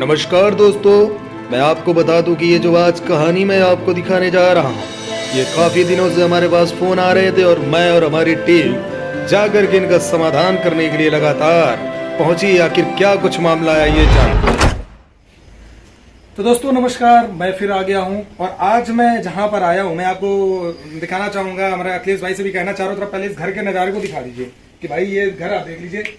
नमस्कार दोस्तों, मैं आपको बता दूं कि ये जो आज कहानी मैं आपको दिखाने जा रहा हूँ, ये काफी दिनों से हमारे पास फोन आ रहे थे और मैं और हमारी टीम जाकर के इनका समाधान करने के लिए लगातार पहुंची। आखिर क्या कुछ मामला है ये जान। तो दोस्तों नमस्कार, मैं फिर आ गया हूं और आज मैं जहां पर आया हूं मैं आपको दिखाना चाहूंगा। हमारे अखिलेश भाई से भी कहना चाह रहा था, पहले इस घर के नजारे को दिखा दीजिए कि भाई ये घर आप देख लीजिए।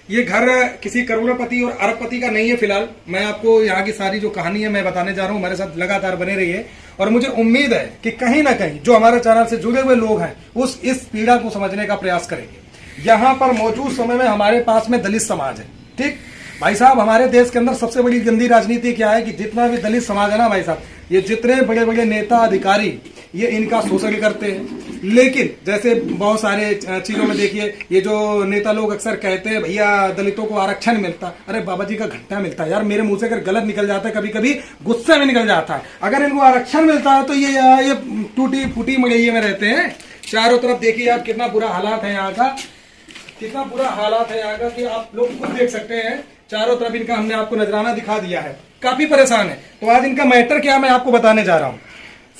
ये घर किसी करोड़पति और अरबपति का नहीं है। फिलहाल मैं आपको यहाँ की सारी जो कहानी है मैं बताने जा रहा हूँ। हमारे साथ लगातार बने रहिए और मुझे उम्मीद है कि कहीं ना कहीं जो हमारे चैनल से जुड़े हुए लोग हैं इस पीड़ा को समझने का प्रयास करेंगे। यहाँ पर मौजूद समय में हमारे पास में दलित समाज है। ठीक भाई साहब, हमारे देश के अंदर सबसे बड़ी गंदी राजनीति क्या है कि जितना भी दलित समाज है ना भाई साहब, ये जितने बड़े बड़े नेता अधिकारी ये इनका शोषण करते हैं। लेकिन जैसे बहुत सारे चीजों में देखिए, ये जो नेता लोग अक्सर कहते हैं भैया दलितों को आरक्षण मिलता, अरे बाबा जी का घंटा मिलता है यार। मेरे मुंह से अगर गलत निकल जाता है, कभी कभी गुस्से में निकल जाता है। अगर इनको आरक्षण मिलता है तो ये टूटी फूटी मगैये में रहते हैं। चारों तरफ देखिए आप, कितना बुरा हालात है यहाँ का, कितना बुरा हालात है यहाँ का कि आप लोग खुद देख सकते हैं। चारों तरफ इनका हमने आपको नजराना दिखा दिया है, काफी परेशान है। तो आज इनका मैटर क्या मैं आपको बताने जा रहा हूँ।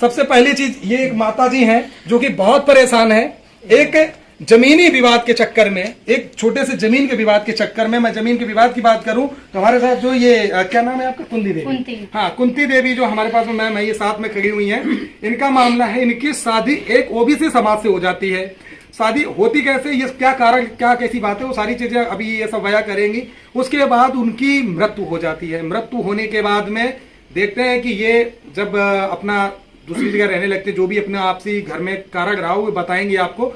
सबसे पहली चीज, ये एक माता जी हैं जो कि बहुत परेशान है। एक जमीनी विवाद के चक्कर में, एक छोटे से जमीन के विवाद के चक्कर में, मैं जमीन के विवाद की बात करूं तो हमारे साथ जो ये क्या नाम है आपका, कुंती देवी। हाँ, कुंती देवी जो हमारे पास में मैं ये साथ में खड़ी हुई है। इनका मामला है, इनकी शादी एक ओबीसी समाज से हो जाती है। शादी होती कैसे, ये क्या कारण, क्या कैसी बात है, वो सारी चीजें अभी ये सब बयां करेंगी। उसके बाद उनकी मृत्यु हो जाती है। मृत्यु होने के बाद में देखते हैं कि ये जब अपना दूसरी जगह रहने लगते, जो भी अपने आपसी घर में कारण रहा वो बताएंगे आपको।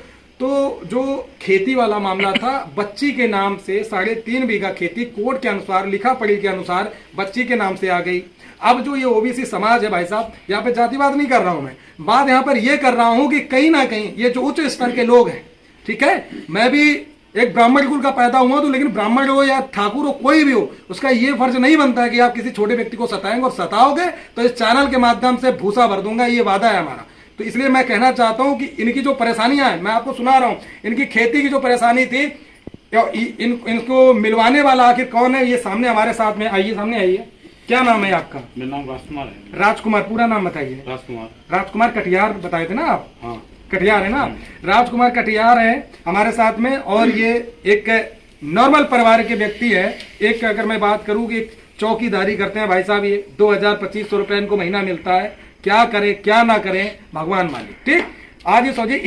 तो जो खेती वाला मामला था, बच्ची के नाम से 3.5 बीघा खेती कोर्ट के अनुसार, लिखा पढ़ी के अनुसार बच्ची के नाम से आ गई। अब जो ये ओबीसी समाज है भाई साहब, यहाँ पे जातिवाद नहीं कर रहा हूं मैं, बात यहाँ पर ये कर रहा हूं कि कहीं ना कहीं ये जो उच्च स्तर के लोग हैं, ठीक है, मैं भी एक ब्राह्मण कुल का पैदा हुआ तो, लेकिन ब्राह्मण हो या ठाकुर हो, कोई भी हो, उसका ये फर्ज नहीं बनता है कि आप किसी छोटे व्यक्ति को सताएंगे, और सताओगे तो इस चैनल के माध्यम से भूसा भर दूंगा, ये वादा है हमारा। तो इसलिए मैं कहना चाहता हूं कि इनकी जो परेशानियां हैं मैं आपको सुना रहा हूं। इनकी खेती की जो परेशानी थी, इनको मिलवाने वाला आखिर कौन है, ये सामने हमारे साथ में आइए, सामने आइए। क्या नाम है आपका? मेरा नाम राजकुमार है। राजकुमार, पूरा नाम बताइए। राजकुमार कटियार बताए थे ना आप? हाँ, कटियार है ना? राजकुमार कटियार है हमारे साथ में। और ये एक नॉर्मल परिवार के व्यक्ति है। एक अगर मैं बात करूं कि चौकीदारी करते हैं भाई साहब, ये 2000-2500 रुपए इनको महीना मिलता है। क्या करें क्या ना करें भगवान मालिक। ठीक, आज ये सोचिए,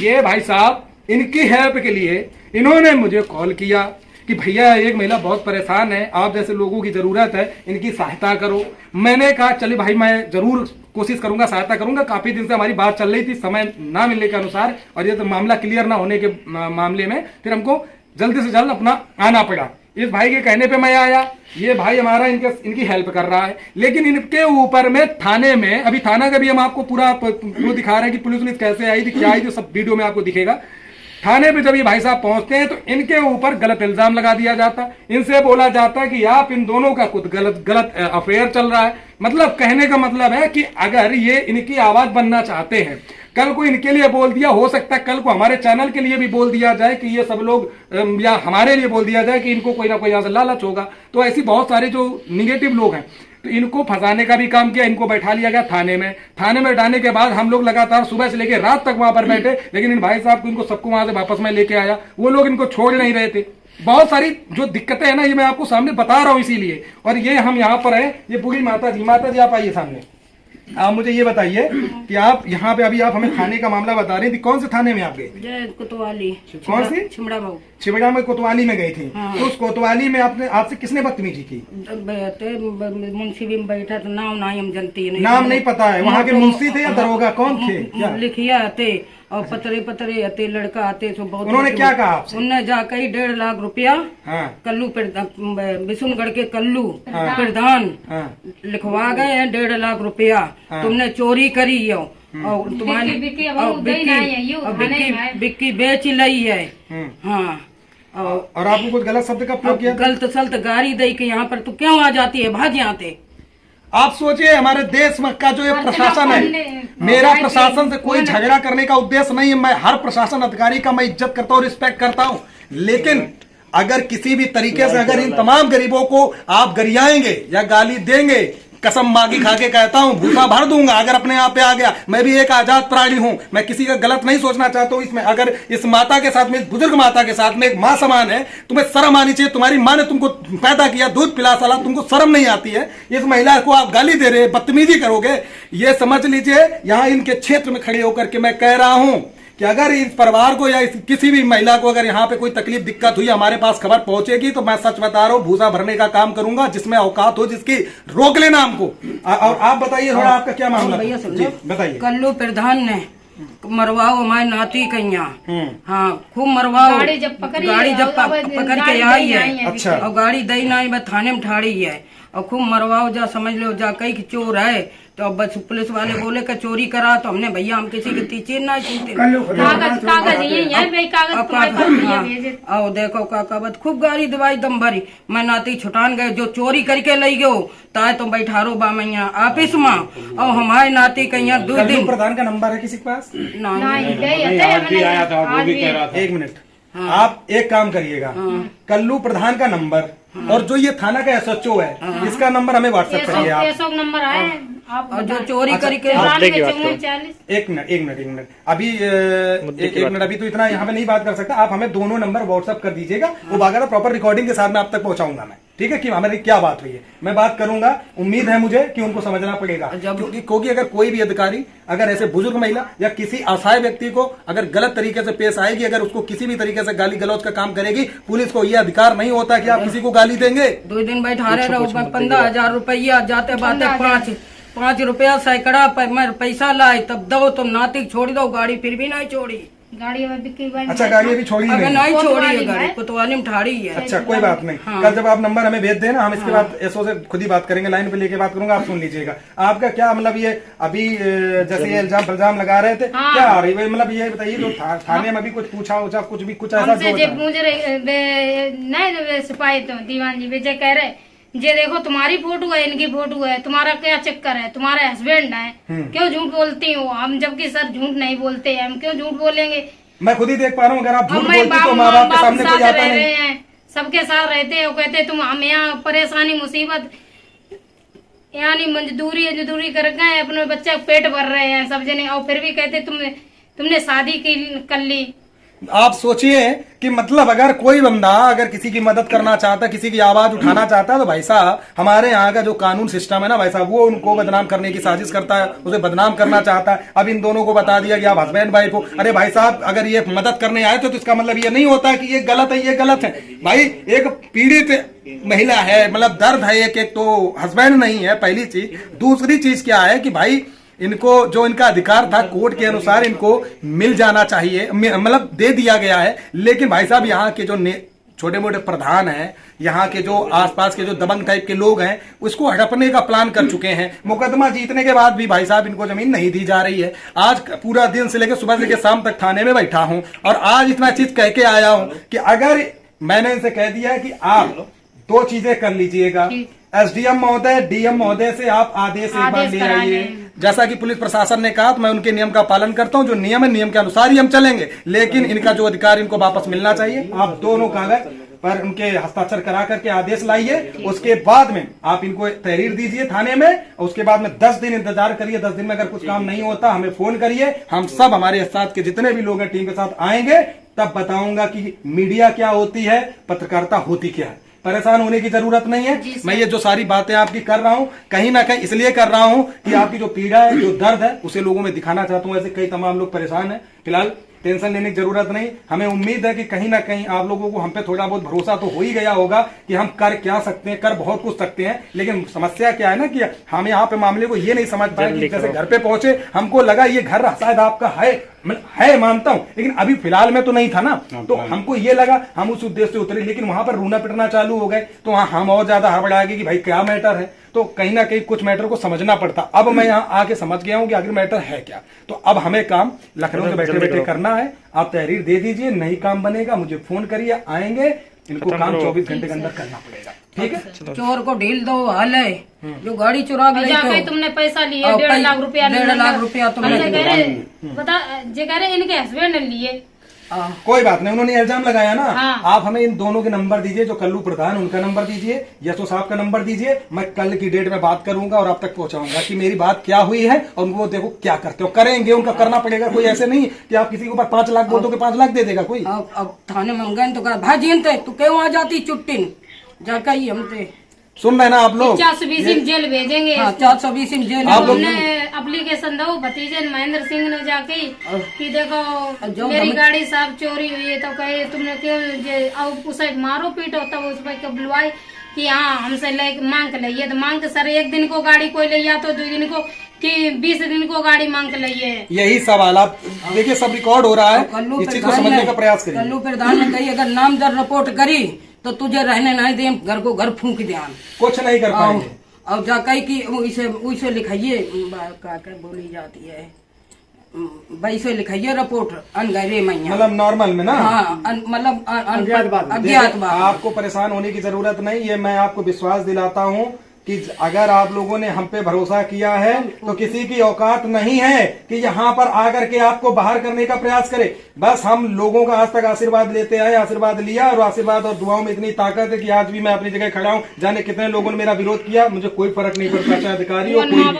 ये भाई साहब इनकी हेल्प के लिए इन्होंने मुझे कॉल किया कि भैया एक महिला बहुत परेशान है, आप जैसे लोगों की जरूरत है, इनकी सहायता करो। मैंने कहा चलिए भाई, मैं जरूर कोशिश करूंगा, सहायता करूंगा। काफी दिन से हमारी बात चल रही थी, समय ना मिलने के अनुसार, और ये तो मामला क्लियर ना होने के मामले में फिर हमको जल्दी से जल्द अपना आना पड़ा। इस भाई के कहने पे मैं आया। ये भाई हमारा इनकी हेल्प कर रहा है, लेकिन इनके ऊपर में थाने में, अभी थाना का भी हम आपको पूरा वो दिखा रहे हैं कि पुलिस कैसे आई थी, क्या आई थी, सब वीडियो में आपको दिखेगा। थाने पे जब ये भाई साहब पहुंचते हैं तो इनके ऊपर गलत इल्जाम लगा दिया जाता। इनसे बोला जाता है कि आप इन दोनों का कुछ गलत अफेयर चल रहा है। मतलब कहने का मतलब है कि अगर ये इनकी आवाज बनना चाहते हैं, कल को इनके लिए बोल दिया, हो सकता है कल को हमारे चैनल के लिए भी बोल दिया जाए कि ये सब लोग, या हमारे लिए बोल दिया जाए कि इनको कोई ना कोई यहाँ से लालच होगा। तो ऐसी बहुत सारे जो निगेटिव लोग हैं, तो इनको फंसाने का भी काम किया। इनको बैठा लिया गया थाने में। थाने में बैठाने के बाद हम लोग लगातार सुबह से लेकर रात तक वहां पर बैठे, लेकिन इन भाई साहब को, इनको सबको वहां से वापस में लेके आया। वो लोग इनको छोड़ नहीं रहे थे। बहुत सारी जो दिक्कतें हैं ना, ये मैं आपको सामने बता रहा हूं इसीलिए। और ये हम यहाँ पर है, ये पूरी माता जी आप आइए सामने। आप मुझे ये बताइए कि आप यहाँ पे, अभी आप हमें थाने का मामला बता रही थी, कौन से थाने में आप गए? कोतवाली। कौन सी? छिबड़ा में कोतवाली में गई थी। हाँ। तो उस कोतवाली में आपसे किसने बदतमीजी की? मुंशी भी बैठा था, नाम नहीं हम जनती नहीं, नाम नहीं पता है। वहाँ के मुंशी थे या दरोगा, कौन थे? क्या लिखिया थे और पतरे आते, लड़का आते तो बहुत। उन्होंने क्या कहा आपसे? उनने जाकर 1.5 लाख रुपया, हाँ, कल्लू बिशुनगढ़ के कल्लू प्रधान लिखवा गए हैं 1.5 लाख रुपया। तुमने चोरी करी है और तुम्हारी बिक्की बेच ली है। हाँ, और आपको कुछ गलत शब्द का प्रयोग किया? गलत सलत गाड़ी दे के यहाँ पर तू क्यों आ जाती है, भाग यहाँ से। आप सोचिए, हमारे देश का जो ये प्रशासन है, मेरा प्रशासन से कोई झगड़ा करने का उद्देश्य नहीं है। मैं हर प्रशासन अधिकारी का मैं इज्जत करता हूँ, रिस्पेक्ट करता हूँ, लेकिन अगर किसी भी तरीके से अगर इन तमाम गरीबों को आप गरियाएंगे या गाली देंगे, कसम मागी खा के कहता हूं भूसा भर दूंगा अगर अपने आप पे आ गया। मैं भी एक आजाद प्राणी हूं, मैं किसी का गलत नहीं सोचना चाहता हूं। इसमें अगर इस माता के साथ में, इस बुजुर्ग माता के साथ में एक माँ समान है, तुम्हें शर्म आनी चाहिए। तुम्हारी माँ ने तुमको पैदा किया, दूध पिला सला, तुमको शर्म नहीं आती है। इस महिला को आप गाली दे रहे, बदतमीजी करोगे, ये समझ लीजिए। यहां इनके क्षेत्र में खड़े होकर के मैं कह रहा हूं कि अगर इस परिवार को या किसी भी महिला को अगर यहाँ पे कोई तकलीफ दिक्कत हुई, हमारे पास खबर पहुंचेगी तो मैं सच बता रहा हूँ भूसा भरने का काम करूंगा, जिसमें औकात हो, जिसकी रोक लेना हमको। और आप बताइए थोड़ा आपका क्या मामला भैया जी, समझो, बताइए। कल्लू प्रधान ने मरवाओ हमारे नाती कैया, हाँ खूब मरवाओ। गाड़ी जब पकड़ के आई है, अच्छा। और गाड़ी दई ना आई, थाने में ठाड़ी है, और खूब मरवाओ जा, समझ लो जा कई की चोर है। तो बस पुलिस वाले बोले कि चोरी करा, तो हमने भैया हम किसी के तीचे ना छूटे। कागज यही है भाई, कागज तुम्हारे पास नहीं है, भेजे। आओ देखो काकाबत खूब गाड़ी दवाई दम भरी, मैं नाती छुटान गए जो चोरी करके लई गयो ताए तो बैठा रो बा मैया ऑफिस में, और हमारे नाती कहीं 2 दिन। प्रधान का नंबर है किसी के पास? एक मिनट, आप एक काम करिएगा, कल्लू प्रधान का नंबर और जो ये थाना का SHO है, इसका नंबर हमें व्हाट्सएप करिए आप। नंबर है आप, और जो चोरी करके एक मिनट अभी एक मिनट, अभी तो इतना यहाँ पे नहीं बात कर सकता। आप हमें दोनों नंबर व्हाट्सएप कर दीजिएगा, वो बाकायदा प्रॉपर रिकॉर्डिंग के साथ में आप तक पहुंचाऊंगा मैं, ठीक है, कि हमारी क्या बात हुई है। मैं बात करूंगा, उम्मीद है मुझे कि उनको समझना पड़ेगा, क्योंकि अगर कोई भी अधिकारी अगर ऐसे बुजुर्ग महिला या किसी असहाय व्यक्ति को अगर गलत तरीके से पेश आएगी, अगर उसको किसी भी तरीके से गाली गलौज का काम करेगी, पुलिस को यह अधिकार नहीं होता कि आप किसी को गाली देंगे। 2 दिन बैठा रहे रहो, 15,000 रुपया जाते बाते 5 रुपया सैकड़ा पैसा लाए, तब दो तुम नाती छोड़ दो, गाड़ी फिर भी नहीं छोड़ी। गाड़ी में बिक्री भाई, अच्छा गाड़ी अभी छोड़ी नहीं छोड़ी है, गाड़ी कोतवाली में ठाड़ी है। अच्छा कोई बात नहीं, कल जब आप नंबर हमें भेज देना, हम इसके बाद SO से खुद ही बात करेंगे, लाइन पे लेके बात करूंगा, आप सुन लीजिएगा। आपका क्या मतलब, ये अभी जैसे ये इल्जाम लगा रहे थे, क्या आ रही है मतलब, ये बताइए जो थाने में भी कुछ पूछा कुछ भी कुछ ऐसा नहीं सिपाही तो दीवान जी विजय कह रहे, ये देखो तुम्हारी फोटो है, इनकी फोटो है, तुम्हारा क्या चक्कर है, तुम्हारे हस्बैंड है, क्यों झूठ बोलती हो? हम जबकि सर झूठ नहीं बोलते हैं, हम क्यों झूठ बोलेंगे? मैं खुद ही देख पा रहा हूँ, अगर आप झूठ बोलते तो माँ बाप के सामने कोई आता नहीं। सबके साथ रहते हैं, कहते तुम हम यहाँ परेशानी मुसीबत यानी मजदूरी कर गए, अपने बच्चे पेट भर रहे हैं सब जने, और फिर भी कहते तुमने शादी कर ली। आप सोचिए कि मतलब अगर कोई बंदा अगर किसी की मदद करना चाहता है, किसी की आवाज उठाना चाहता है, तो भाई साहब हमारे यहाँ का जो कानून सिस्टम है ना भाई साहब, वो उनको बदनाम करने की साजिश करता है, उसे बदनाम करना चाहता है। अब इन दोनों को बता दिया कि आप हस्बैंड वाइफ हो। अरे भाई साहब अगर ये मदद करने आए तो इसका मतलब ये नहीं होता कि ये गलत है, ये गलत है। भाई एक पीड़ित महिला है, मतलब दर्द है, एक तो हस्बैंड नहीं है, पहली चीज। दूसरी चीज क्या है कि भाई इनको जो इनका अधिकार था कोर्ट के अनुसार इनको मिल जाना चाहिए, मतलब दे दिया गया है। लेकिन भाई साहब यहाँ के जो छोटे मोटे प्रधान हैं, यहाँ के जो आसपास के जो दबंग टाइप के लोग हैं, उसको हड़पने का प्लान कर चुके हैं। मुकदमा जीतने के बाद भी भाई साहब इनको जमीन नहीं दी जा रही है। आज पूरा दिन से लेकर सुबह से लेकर शाम तक थाने में बैठा हूं, और आज इतना चीज कह के आया हूं कि अगर मैंने इनसे कह दिया कि आप 2 चीजें कर लीजिएगा, SDM महोदय DM महोदय से आप आदेश एक बार ले आइए। जैसा कि पुलिस प्रशासन ने कहा, तो मैं उनके नियम का पालन करता हूं, जो नियम है नियम के अनुसार ही हम चलेंगे, लेकिन इनका जो अधिकार इनको वापस मिलना चाहिए। आप दोनों कागज पर उनके हस्ताक्षर करा करके आदेश लाइए, उसके बाद में आप इनको तहरीर दीजिए थाने में, उसके बाद में 10 दिन इंतजार करिए। 10 दिन में अगर कुछ काम नहीं होता हमें फोन करिए, हम सब हमारे साथ के जितने भी लोग हैं टीम के साथ आएंगे, तब बताऊंगा कि मीडिया क्या होती है, पत्रकारिता होती क्या है। परेशान होने की जरूरत नहीं है। मैं ये जो सारी बातें आपकी कर रहा हूं, कहीं ना कहीं इसलिए कर रहा हूं कि आपकी जो पीड़ा है, जो दर्द है, उसे लोगों में दिखाना चाहता हूं। ऐसे कई तमाम लोग परेशान हैं, फिलहाल टेंशन लेने की जरूरत नहीं। हमें उम्मीद है कि कहीं ना कहीं आप लोगों को हम पे थोड़ा बहुत भरोसा तो हो ही गया होगा कि हम कर क्या सकते हैं, कर बहुत कुछ सकते हैं। लेकिन समस्या क्या है ना कि हम यहाँ पे मामले को ये नहीं समझ पाए कि जैसे घर पे पहुंचे हमको लगा ये घर शायद आपका है मानता हूं, लेकिन अभी फिलहाल में तो नहीं था ना, तो हमको ये लगा, हम उस उद्देश्य से उतरे। लेकिन वहां पर रोना पिटना चालू हो गए, तो वहां हम और ज्यादा हड़बड़ा गए कि भाई क्या मैटर है। तो कहीं ना कहीं कुछ मैटर को समझना पड़ता। अब मैं यहाँ आके समझ गया हूँ कि आखिर मैटर है क्या। तो अब हमें काम लखनऊ में बैठे बैठे करना है। आप तहरीर दे दीजिए, नहीं काम बनेगा मुझे फोन करिए, आएंगे। इनको काम 24 घंटे के अंदर करना पड़ेगा, ठीक है। चोर को ढील दो, हाल है जो गाड़ी चुरा गई, तुमने पैसा लिए 1.5 लाख रुपया, 1.5 लाख रुपया तुमने बता जे कह रहे इनके हस्बैंड ने लिए, कोई बात नहीं, उन्होंने इल्जाम लगाया ना। हाँ। आप हमें इन दोनों के नंबर दीजिए, जो कल्लू प्रधान उनका नंबर दीजिए, यशो साहब का नंबर दीजिए। मैं कल की डेट में बात करूंगा और आप तक पहुंचाऊंगा कि मेरी बात क्या हुई है और वो देखो क्या करते हो, करेंगे, उनका करना पड़ेगा। कोई ऐसे नहीं कि आप किसी के ऊपर 5 लाख बोल दो कि 5 लाख दे देगा कोई। अब थाने में हम गए तो कहा भाजी तू क्यों आ जाती चुट्टी जाकर ही हमते सुन रहे ना आप लोग? 420 जेल भेजेंगे। 420 जेल। हमने एप्लीकेशन दो भतीजे महेंद्र सिंह ने जाके कि देखो मेरी गाड़ी साहब चोरी हुई है, तो कहे तुमने क्यों उसे मारो पीटो, तब उस पर बुलवाई कि हाँ हमसे ले मांग के लाइए। तो मांग के सर 1 दिन को गाड़ी कोई ले तो 2 दिन को कि 20 दिन को गाड़ी मांग के लाइए। यही सवाल आप देखिए, सब रिकॉर्ड हो रहा है, इस चीज को समझने का प्रयास करिए। कल्लू प्रधान ने कही अगर नामजद रिपोर्ट करी तो तुझे रहने नहीं दे, घर को घर फूंक दे, कुछ नहीं कर पाएंगे। और जाकर की उसे लिखाइए क्या बोली जाती है, वैसे लिखाइए रिपोर्ट अनगहरे मैया, मतलब नॉर्मल में ना। हाँ मतलब अज्ञात। आपको परेशान होने की जरूरत नहीं, ये मैं आपको विश्वास दिलाता हूँ कि अगर आप लोगों ने हम पे भरोसा किया है तो किसी की औकात नहीं है कि यहाँ पर आकर के आपको बाहर करने का प्रयास करे। बस हम लोगों का आज तक आशीर्वाद लेते आए, आशीर्वाद लिया, और आशीर्वाद और दुआओं में इतनी ताकत है कि आज भी मैं अपनी जगह खड़ा हूँ। जाने कितने लोगों ने मेरा विरोध किया, मुझे कोई फर्क नहीं पड़ता, चाहे अधिकारी हो कोई भी।